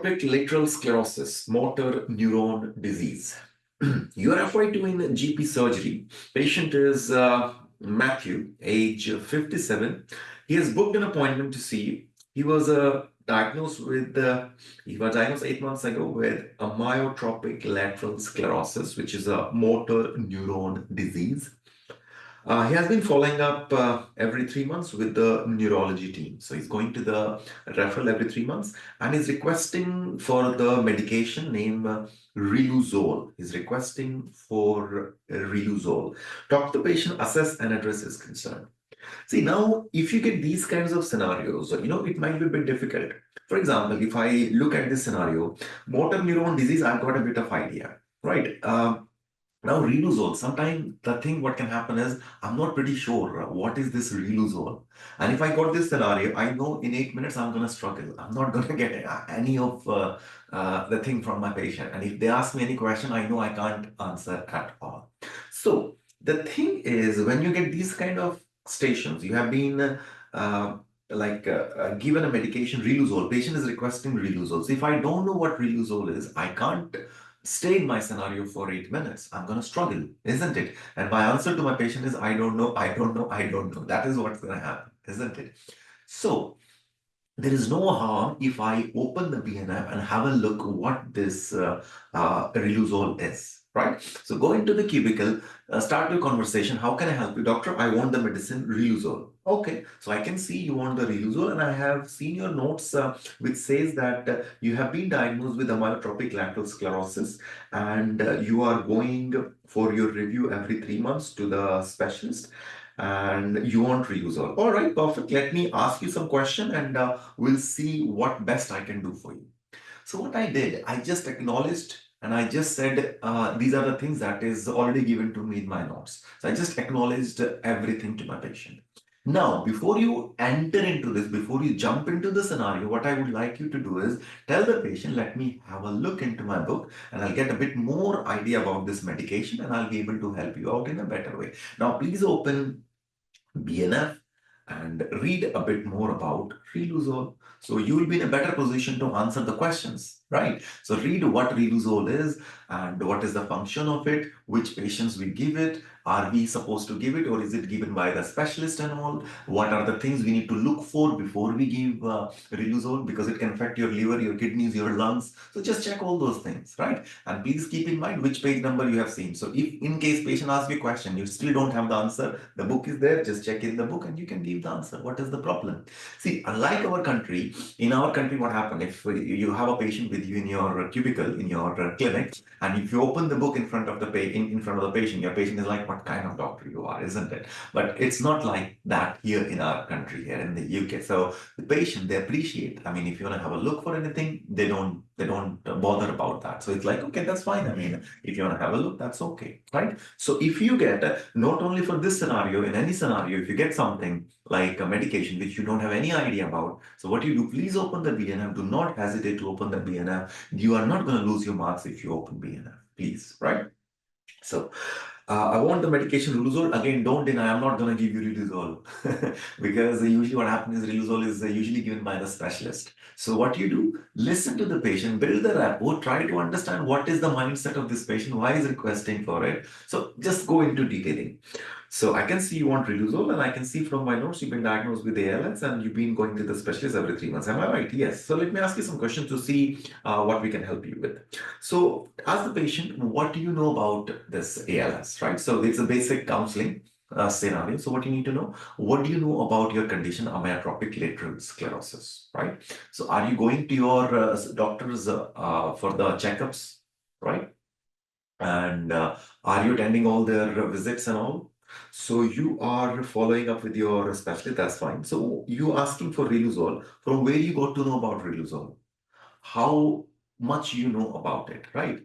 amyotrophic lateral sclerosis, motor neuron disease. You are FY2 in GP surgery. Patient is Matthew, age 57. He has booked an appointment to see you. He was diagnosed 8 months ago with amyotrophic lateral sclerosis, which is a motor neuron disease. He has been following up every 3 months with the neurology team. So he's going to the referral every 3 months and he's requesting for the medication named Riluzole. He's requesting for Riluzole. Talk to the patient, assess and address his concern. See, now, if you get these kinds of scenarios, it might be a bit difficult. For example, if I look at this scenario, motor neuron disease, I've got a bit of idea, right? Now, Riluzole, sometimes the thing what can happen is I'm not pretty sure what is this Riluzole. And if I got this scenario, I know in 8 minutes I'm going to struggle. I'm not going to get any of the thing from my patient. And if they ask me any question, I know I can't answer at all. So the thing is, when you get these kind of stations, you have been given a medication, Riluzole. Patient is requesting Riluzole. So if I don't know what Riluzole is, I can't stay in my scenario for 8 minutes. I'm going to struggle, isn't it? And my answer to my patient is, I don't know, I don't know, I don't know. That is what's going to happen, isn't it? So there is no harm if I open the BNF and have a look what this Riluzole is, right? So go into the cubicle, start your conversation. How can I help you? Doctor, I want the medicine Riluzole. Okay, so I can see you want the Riluzole and I have seen your notes which says that you have been diagnosed with amyotrophic lateral sclerosis and you are going for your review every 3 months to the specialist and you want Riluzole. All right, perfect. Let me ask you some question and we'll see what best I can do for you. So what I did, I just acknowledged and I just said, these are the things that is already given to me in my notes. So I just acknowledged everything to my patient. Now, before you enter into this, before you jump into the scenario, what I would like you to do is tell the patient, let me have a look into my book and I'll get a bit more idea about this medication and I'll be able to help you out in a better way. Now, please open BNF and read a bit more about Riluzole. So you will be in a better position to answer the questions, right? So read what Riluzole is and what is the function of it, which patients we give it, are we supposed to give it or is it given by the specialist and all? What are the things we need to look for before we give Riluzole because it can affect your liver, your kidneys, your lungs. So just check all those things, right? And please keep in mind which page number you have seen. So if in case patient asks you a question, you still don't have the answer, the book is there, just check in the book and you can give the answer. What is the problem? See, unlike our country, in our country, what happened if you have a patient with you in your cubicle, in your clinic, and if you open the book in front of the in front of the patient, your patient is like, what kind of doctor you are, isn't it? But it's not like that here in our country, here in the UK. So the patient, they appreciate. I mean, if you want to have a look for anything, they don't bother about that. So it's like, okay, that's fine. I mean, if you want to have a look, that's okay, right? So if you get, not only for this scenario, in any scenario, if you get something like a medication which you don't have any idea about, so what you do, please open the BNF. Do not hesitate to open the BNF. You are not going to lose your marks if you open BNF, please, right? So I want the medication Riluzole. Again, don't deny, I'm not going to give you Riluzole because usually what happens is Riluzole is usually given by the specialist. So what you do, listen to the patient, build the rapport, try to understand what is the mindset of this patient, why is requesting for it. So just go into detailing. So I can see you want Riluzole and I can see from my notes you've been diagnosed with ALS and you've been going to the specialist every 3 months. Am I right? Yes. So let me ask you some questions to see what we can help you with. So ask the patient, what do you know about this ALS, right? So it's a basic counseling scenario. So what you need to know, what do you know about your condition, amyotrophic lateral sclerosis, right? So are you going to your doctors for the checkups, right? And are you attending all their visits and all? So you are following up with your specialist, that's fine. So you asking for Riluzole, from where you got to know about Riluzole? How much you know about it, right?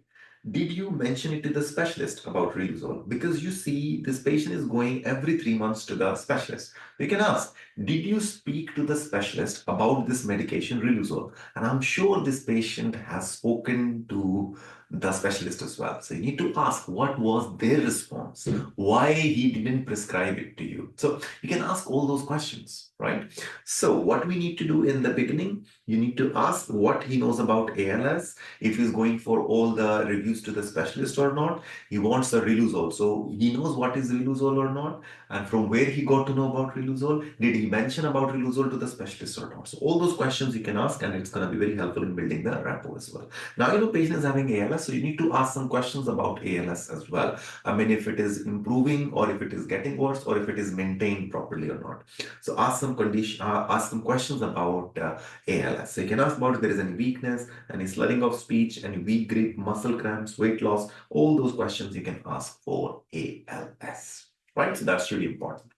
Did you mention it to the specialist about Riluzole? Because you see, this patient is going every 3 months to the specialist. You can ask, did you speak to the specialist about this medication Riluzole? And I'm sure this patient has spoken to the specialist as well. So you need to ask what was their response, why he didn't prescribe it to you. So you can ask all those questions, right? So what we need to do in the beginning, you need to ask what he knows about ALS, if he's going for all the reviews to the specialist or not. He wants the Riluzole. So he knows what is Riluzole or not, and from where he got to know about Riluzole. Did he mention about Riluzole to the specialist or not? So all those questions you can ask, and it's going to be very helpful in building the rapport as well. Now, patient is having ALS, so you need to ask some questions about ALS as well. I mean, if it is improving or if it is getting worse or if it is maintained properly or not. So ask some questions about ALS. So you can ask about if there is any weakness, any slurring of speech, any weak grip, muscle cramps, weight loss. All those questions you can ask for ALS. Right? So that's really important.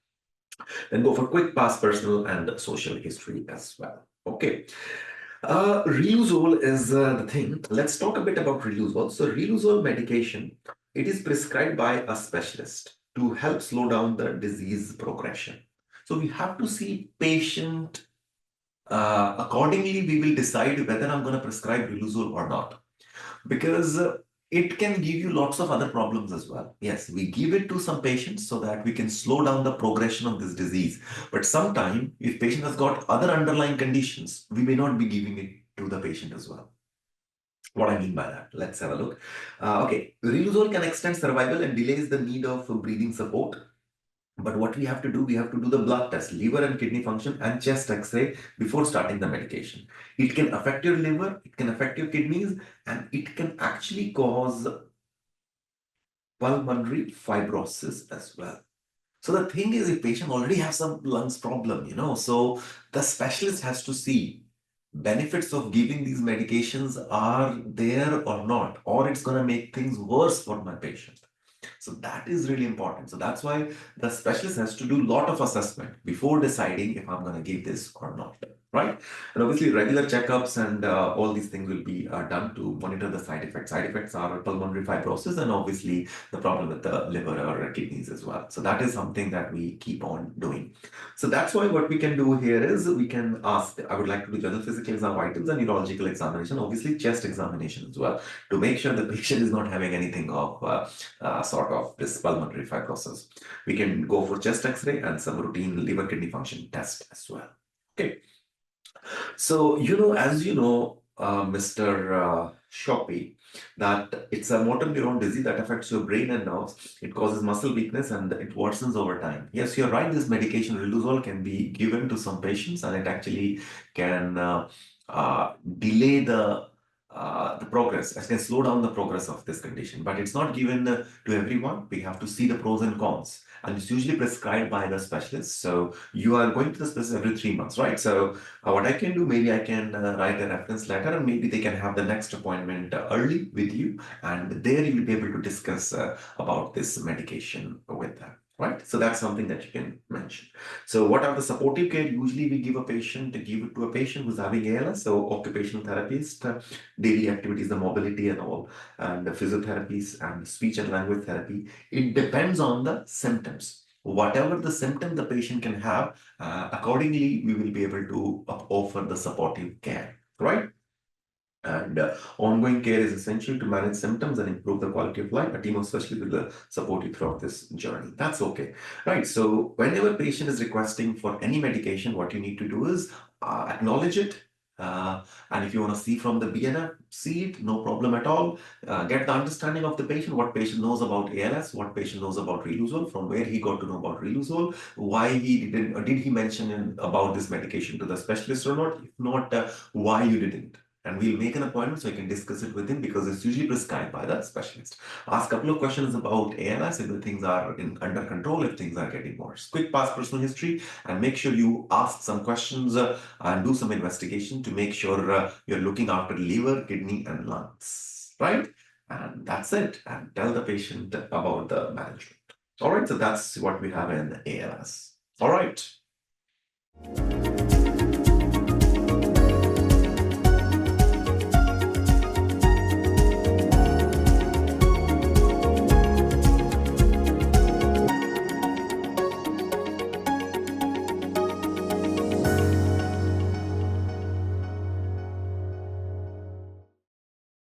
Then go for quick past personal and social history as well. Okay. Riluzole is the thing. Let's talk a bit about Riluzole. So Riluzole medication, it is prescribed by a specialist to help slow down the disease progression. So we have to see patient. Accordingly, we will decide whether I'm going to prescribe Riluzole or not, because it can give you lots of other problems as well. Yes, we give it to some patients so that we can slow down the progression of this disease. But sometimes, if patient has got other underlying conditions, we may not be giving it to the patient as well. What I mean by that, let's have a look. Okay, Riluzole can extend survival and delays the need of breathing support. But what we have to do, we have to do the blood test, liver and kidney function, and chest X-ray before starting the medication. It can affect your liver, it can affect your kidneys, and it can actually cause pulmonary fibrosis as well. So the thing is, if patient already has some lungs problem, so the specialist has to see benefits of giving these medications are there or not, or it's going to make things worse for my patient. So that is really important. So that's why the specialist has to do a lot of assessment before deciding if I'm going to give this or not, right? And obviously regular checkups and all these things will be done to monitor the side effects. Side effects are pulmonary fibrosis and obviously the problem with the liver or kidneys as well. So that is something that we keep on doing. So that's why what we can do here is we can ask, I would like to do general physical exam vitals and neurological examination, obviously chest examination as well, to make sure the patient is not having anything of sort of this pulmonary fibrosis. We can go for chest X-ray and some routine liver kidney function test as well. Okay. So, as you know, Mr. Shoppy, that it's a motor neuron disease that affects your brain and nerves. It causes muscle weakness and it worsens over time. Yes, you're right. This medication, Riluzole, can be given to some patients and it actually can delay the progress. It can slow down the progress of this condition, but it's not given to everyone. We have to see the pros and cons, and it's usually prescribed by the specialist. So you are going to the specialist every 3 months, right? So what I can do, maybe I can write a reference letter, and maybe they can have the next appointment early with you, and there you will be able to discuss about this medication with them. Right. So that's something that you can mention. So what are the supportive care? Usually we give it to a patient who's having ALS. So occupational therapist, daily activities, the mobility and all, and the physiotherapies and speech and language therapy. It depends on the symptoms. Whatever the symptom the patient can have, accordingly, we will be able to offer the supportive care, right? And ongoing care is essential to manage symptoms and improve the quality of life. A team of specialists will support you throughout this journey. That's okay. Right. So whenever patient is requesting for any medication, what you need to do is acknowledge it. And if you want to see from the beginner, see it, no problem at all. Get the understanding of the patient, what patient knows about ALS, what patient knows about Riluzole, from where he got to know about Riluzole, why he didn't, or did he mention about this medication to the specialist or not? If not, why you didn't, and we'll make an appointment so I can discuss it with him because it's usually prescribed by the specialist. Ask a couple of questions about ALS if the things are under control, if things are getting worse. Quick past personal history, and make sure you ask some questions and do some investigation to make sure you're looking after liver, kidney, and lungs, right? And that's it. And tell the patient about the management. All right, so that's what we have in ALS. All right.